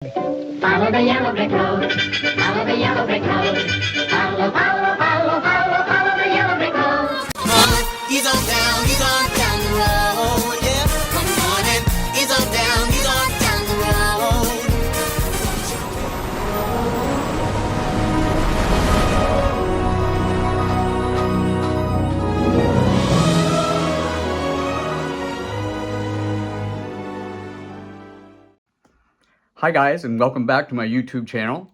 Follow the yellow brick road, follow the yellow brick road, follow, follow, follow, follow, follow the yellow brick road. Come on, he's on down the road, yeah. Come on in, he's on down the road. Hi guys, and welcome back to my YouTube channel.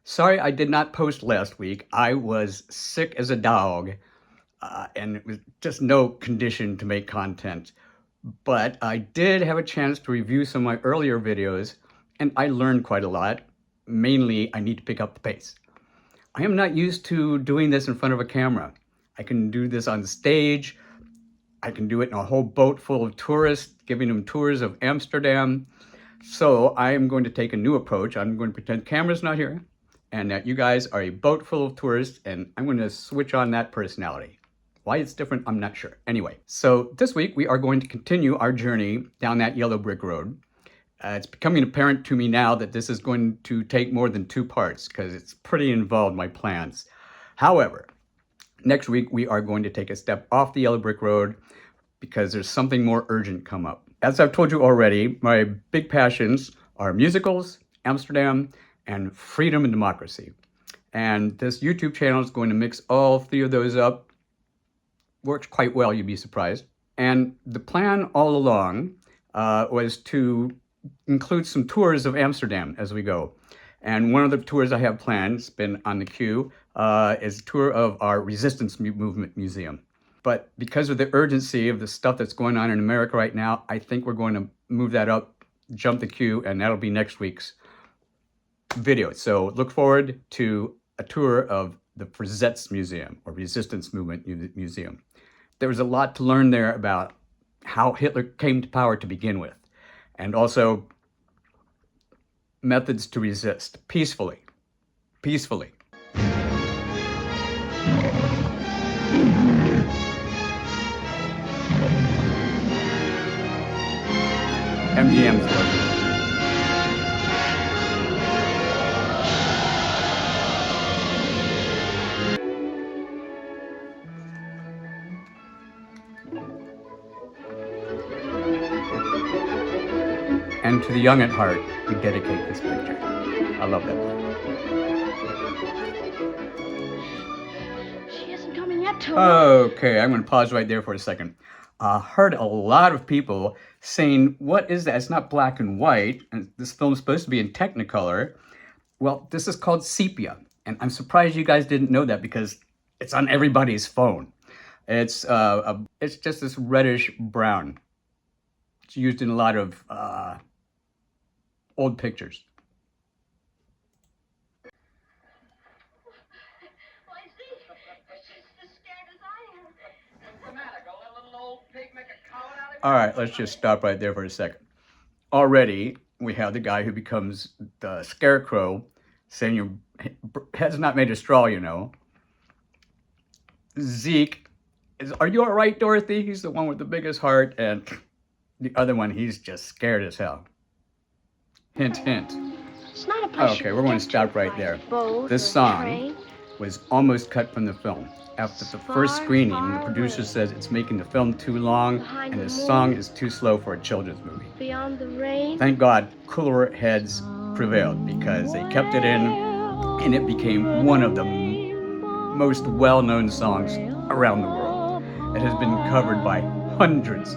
Sorry I did not post last week. I was sick as a dog, and it was just no condition to make content. But I did have a chance to review some of my earlier videos, and I learned quite a lot. Mainly, I need to pick up the pace. I am not used to doing this in front of a camera. I can do this on stage. I can do it in a whole boat full of tourists, giving them tours of Amsterdam. So I am going to take a new approach. I'm going to pretend camera's not here and that you guys are a boat full of tourists, and I'm going to switch on that personality. Why it's different, I'm not sure. Anyway, so this week we are going to continue our journey down that yellow brick road. It's becoming apparent to me now that this is going to take more than 2 parts because it's pretty involved, my plans. However, next week we are going to take a step off the yellow brick road because there's something more urgent come up. As I've told you already, my big passions are musicals, Amsterdam, and freedom and democracy. And this YouTube channel is going to mix all 3 of those up. Works quite well, you'd be surprised. And the plan all along was to include some tours of Amsterdam as we go. And one of the tours I have planned, it's been on the queue, is a tour of our Resistance Movement Museum. But because of the urgency of the stuff that's going on in America right now, I think we're going to move that up, jump the queue, and that'll be next week's video. So look forward to a tour of the Resistance Museum, or Resistance Movement Museum. There was a lot to learn there about how Hitler came to power to begin with, and also methods to resist peacefully. Peacefully. MGM's logo. And to the young at heart, we dedicate this picture. I love that. She isn't coming yet, Tony. Okay, I'm going to pause right there for a second. Heard a lot of people saying, what is that? It's not black and white, and this film's supposed to be in Technicolor. Well, this is called sepia, and I'm surprised you guys didn't know that because it's on everybody's phone. It's just this reddish brown. It's used in a lot of old pictures. All right, let's just stop right there for a second. Already, we have the guy who becomes the scarecrow saying your head's not made of straw, you know. Zeke is, are you all right, Dorothy? He's the one with the biggest heart, and the other one, he's just scared as hell. Hint, hint. It's not a place. Okay, we're going to stop right there. This song was almost cut from the film. After the first screening, the producer says it's making the film too long and the song is too slow for a children's movie. Beyond the rain. Thank God cooler heads prevailed because they kept it in and it became one of the most well-known songs around the world. It has been covered by hundreds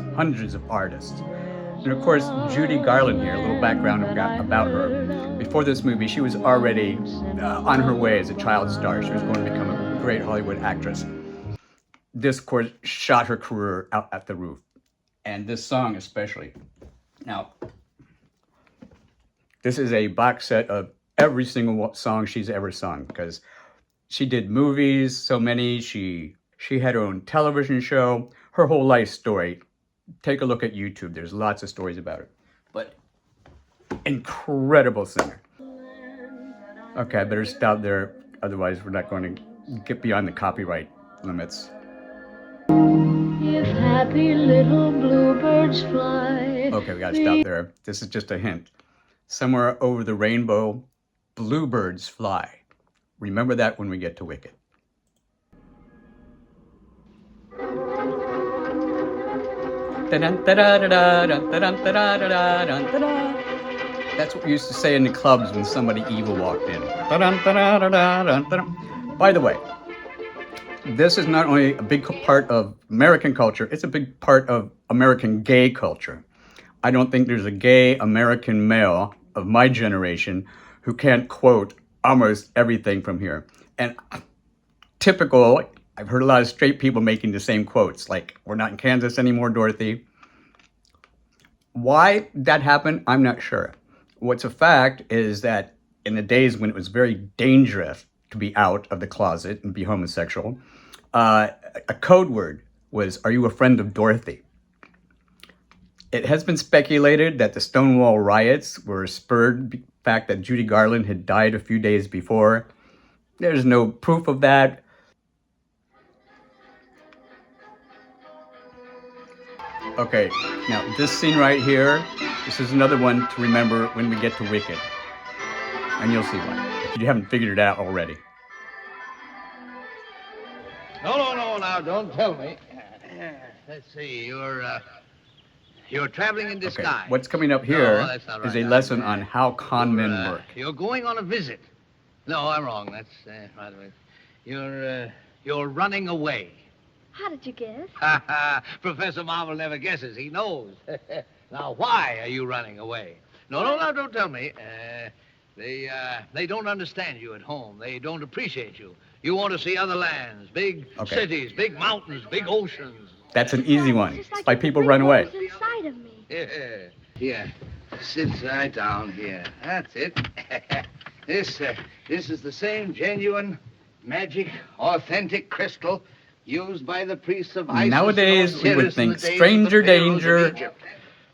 of artists. And of course, Judy Garland here, a little background about her. Before this movie, she was already on her way as a child star. She was going to become a great Hollywood actress. This, of course, shot her career out at the roof. And this song especially. Now, this is a box set of every single song she's ever sung because she did movies, so many. She had her own television show, her whole life story. Take a look at YouTube. There's lots of stories about her. But incredible singer. Okay, I better stop there. Otherwise, we're not going to get beyond the copyright limits. If happy little bluebirds fly. Okay, we gotta stop there. This is just a hint. Somewhere over the rainbow, bluebirds fly. Remember that when we get to Wicked. That's what we used to say in the clubs when somebody evil walked in. By the way, this is not only a big part of American culture, it's a big part of American gay culture. I don't think there's a gay American male of my generation who can't quote almost everything from here. And typical, I've heard a lot of straight people making the same quotes, like, "We're not in Kansas anymore, Dorothy." Why that happened, I'm not sure. What's a fact is that in the days when it was very dangerous to be out of the closet and be homosexual, a code word was, "Are you a friend of Dorothy?" It has been speculated that the Stonewall riots were spurred by the fact that Judy Garland had died a few days before. There's no proof of that. Okay, now this scene right here, this is another one to remember when we get to Wicked. And you'll see why, if you haven't figured it out already. No, now, don't tell me. Let's see, you're traveling in Okay, disguise. what's coming up here No, that's not is right. a lesson on how con men work. You're going on a visit. No, I'm wrong. That's right. You're running away. How did you guess? Professor Marvel never guesses. He knows. Now, why are you running away? No, don't tell me. They don't understand you at home. They don't appreciate you. You want to see other lands, big cities, big mountains, big oceans. That's an easy one. It's It's like why people run away. inside of me. Yeah. Here. Sit right down here. That's it. This is the same genuine, magic, authentic crystal used by the priests of Isis. Nowadays, and we would Osiris in the think days of the stranger pharaohs of danger. Egypt,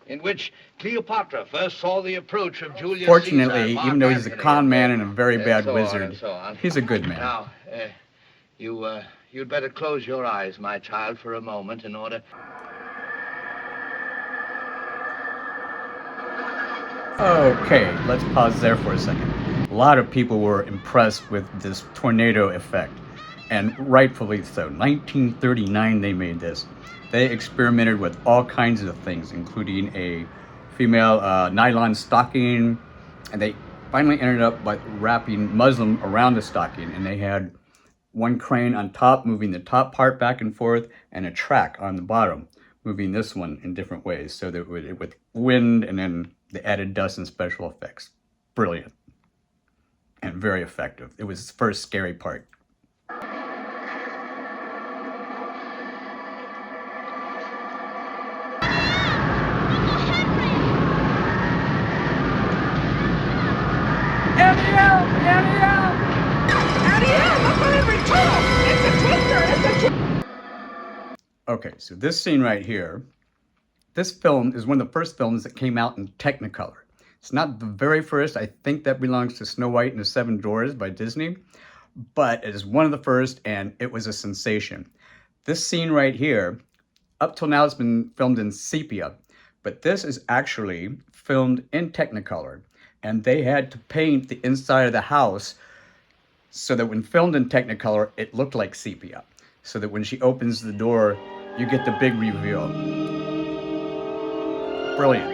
in which Cleopatra first saw the approach of Julius Fortunately, Caesar, even though he's a Mark con Antony, man and a very bad so on wizard, and so on. he's a good man. Now, you'd better close your eyes, my child, for a moment in order... Okay, let's pause there for a second. A lot of people were impressed with this tornado effect, and rightfully so. 1939 they made this. They experimented with all kinds of things, including a female nylon stocking, and they finally ended up by wrapping muslin around the stocking, and they had one crane on top moving the top part back and forth, and a track on the bottom moving this one in different ways, so that with wind and then the added dust and special effects. Brilliant. And very effective. It was the first scary part. Okay, so this scene right here, this film is one of the first films that came out in Technicolor. It's not the very first. I think that belongs to Snow White and the Seven Dwarfs by Disney, but it is one of the first, and it was a sensation. This scene right here, up till now it's been filmed in sepia, but this is actually filmed in Technicolor, and they had to paint the inside of the house so that when filmed in Technicolor, it looked like sepia, so that when she opens the door, you get the big reveal. Brilliant.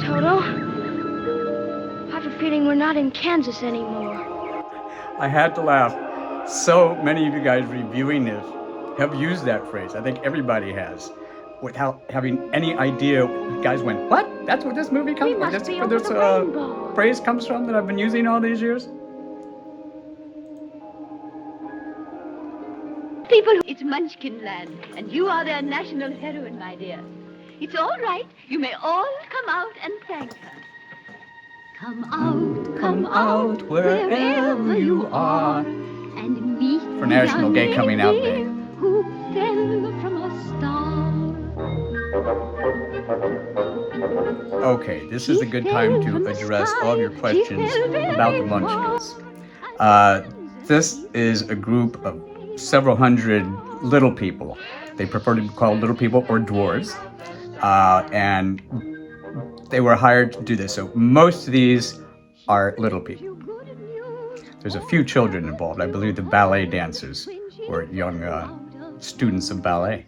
Toto, I have a feeling we're not in Kansas anymore. I had to laugh. So many of you guys reviewing this have used that phrase. I think everybody has. Without having any idea, you guys went, "What? That's what this movie comes We from? must That's be where over this the rainbow." phrase comes from that I've been using all these years?" People who... It's Munchkin Land, and you are their national heroine, my dear. It's all right. You may all come out and thank her. Come out, wherever you are, and meet For National the Gay young Coming Out lady Day. who fell from a star. Okay, this is a good time to address all of your questions about the Munchkins. This is a group of several hundred little people. They prefer to be called little people or dwarves. And they were hired to do this. So most of these are little people. There's a few children involved. I believe the ballet dancers were young students of ballet.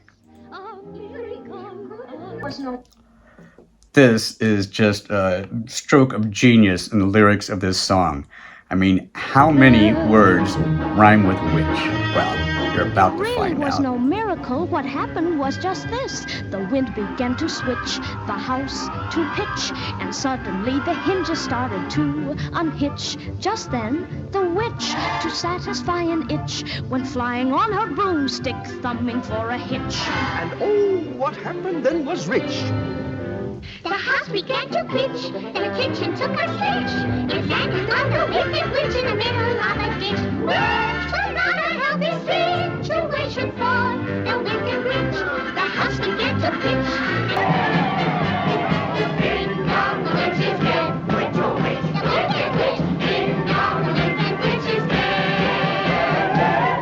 This is just a stroke of genius in the lyrics of this song. I mean, how many words rhyme with which? Well, you're about to find was out. no miracle. What happened was just this. The wind began to switch, the house to pitch, and suddenly the hinges started to unhitch. Just then, the witch, to satisfy an itch, went flying on her broomstick, thumbing for a hitch. And oh, what happened then was rich. The house began to pitch, and the kitchen took a switch. In fact, we got the wicked witch in the middle of a ditch. Which was not a healthy situation for the wicked witch. The house began to pitch. Ding dong, the witch is dead. Witch, oh witch, the wicked witch. Ding dong, the wicked witch is dead.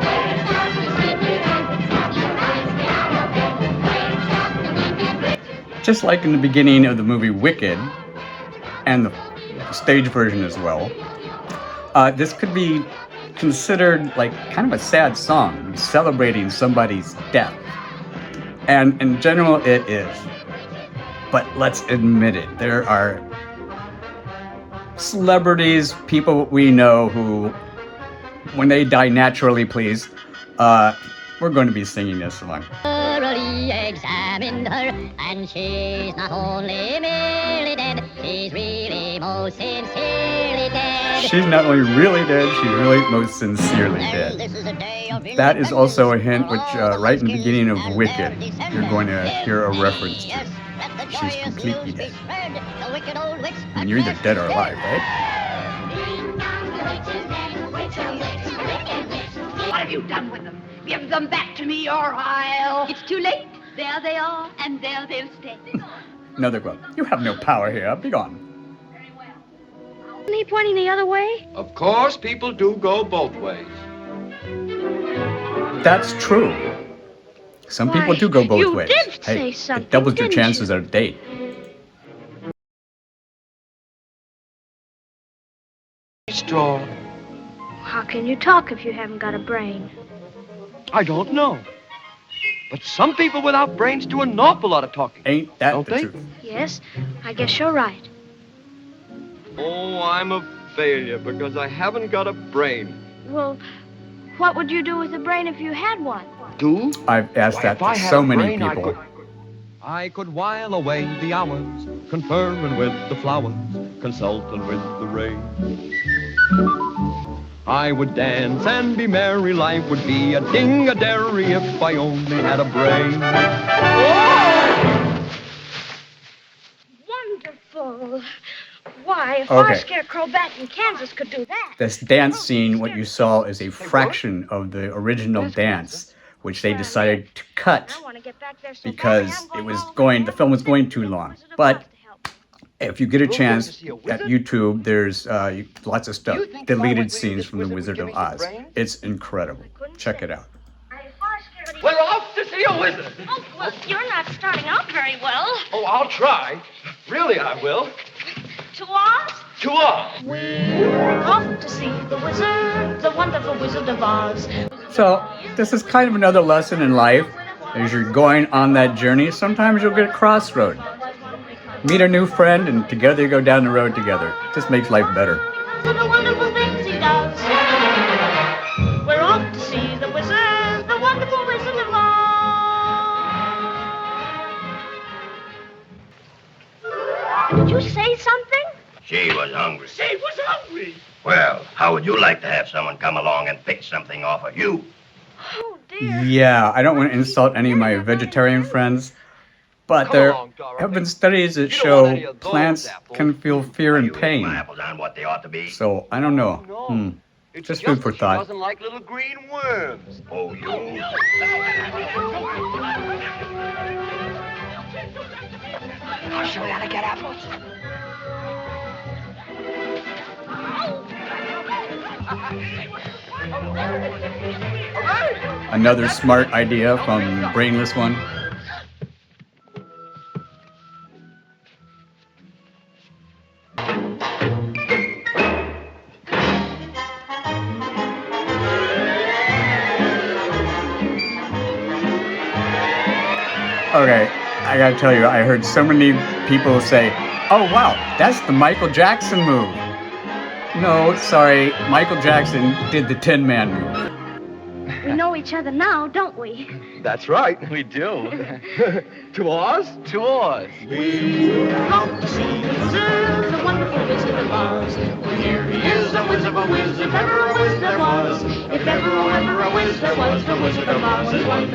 Wake up, you sleepy head. Rub your eyes, get out of bed. Wake up, the wicked witch. Just like in the beginning of the movie Wicked, and the stage version as well, this could be considered like kind of a sad song, celebrating somebody's death. And in general, it is. But let's admit it, there are celebrities, people we know who, when they die naturally, please, we're going to be singing this song. Thoroughly examined her, and she's not only merely dead, she's really most sincerely dead. She's not only really dead, she's really most sincerely dead. That is also a hint which, right in the beginning of Wicked, you're going to hear a reference to. She's completely dead. And you're either dead or alive, right? Ding dong, the witch is dead. Witch, oh witch, the wicked witch. What have you done with them? Give them back to me or I'll... It's too late. There they are, and there they'll stay. Another quote. You have no power here. Be gone. Isn't he pointing the other way? Of course, people do go both ways. That's true. Some people Why, do go both you ways. did Hey, say something, it doubles your didn't you? chances at a date. Straw. How can you talk if you haven't got a brain? I don't know. But some people without brains do an awful lot of talking. Ain't that Don't the they? truth? Yes, I guess you're right. Oh, I'm a failure because I haven't got a brain. Well, what would you do with a brain if you had one? Do? I've asked Why, that if I to had so a many brain, people. I could while away the hours, conferring with the flowers, consulting with the rain. I would dance and be merry, life would be a ding-a-dairy if I only had a brain. Wonderful. Why, if Okay. our scarecrow bat in Kansas could do that. This dance scene, what you saw, is a fraction of the original dance, which they decided to cut I want to get back there so because badly, I'm it was all going, over the film was going the too long. Wizard of But Oz to help. if you get a You're going chance to see a at wizard? YouTube, there's lots of stuff, You think if I deleted went with scenes this from The wizard Wizard would of give me Oz. some brains? It's incredible. Check it out. We're off to see a wizard. Oh, well, you're not starting out very well. Oh, I'll try. Really, I will. To Oz? To Oz. We're off to see the wizard, the wonderful Wizard of Oz. So this is kind of another lesson in life. As you're going on that journey, sometimes you'll get a crossroad. Meet a new friend, and together you go down the road together. It just makes life better. For the wonderful things he does. We're off to see the wizard, the wonderful Wizard of Oz. Did you say something? She was hungry. She was hungry. Well, how would you like to have someone come along and pick something off of you? Oh, dear. Yeah, I don't want to insult any of my vegetarian friends, but Come there along, Dorothy. have been studies that You don't want any show of those plants apples. can feel fear Are and you eating pain. my apples on what they ought to be? So I don't know. No. It's Just food for that thought. She doesn't like little green worms. Oh, you. I'll show you how to get apples. Another smart idea from Brainless One. Okay, I gotta tell you, I heard so many people say, "Oh wow, that's the Michael Jackson move." No, sorry, Michael Jackson did the Tin Man move. We know each other now, don't we? That's right. We do. To Oz? To Oz. We're off to see the wizard, the wonderful Wizard of Oz. Here he is, a wizard of a whiz, if ever a whiz there was. If ever a whiz there was, the Wizard of Oz is one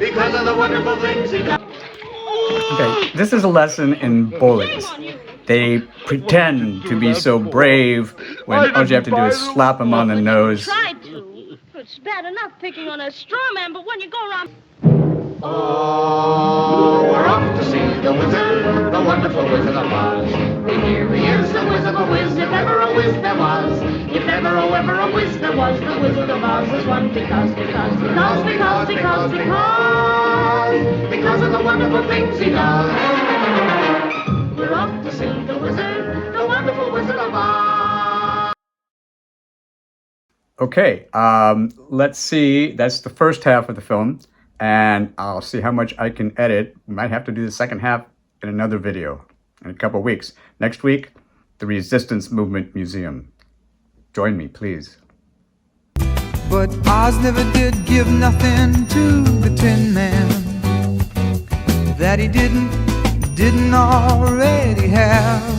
because of the wonderful things he does. Okay, this is a lesson in bullies. They pretend to be so brave when all you have to do is slap them on the nose. Tried to. It's bad enough picking on a straw man, but when you go around... Oh, we're off to see the wizard, the wonderful Wizard of Oz. Here he is, the Wizard of a whiz, if ever a whiz there was. If ever a whiz there was, the Wizard of Oz is one because of the wonderful things he does. We're off to see the wizard, the wonderful Wizard of Oz. Okay, let's see. That's the first half of the film, and I'll see how much I can edit. We might have to do the second half in another video in a couple of weeks. Next week, the Resistance Movement Museum. Join me, please. But Oz never did give nothing to the Tin Man that he didn't already have.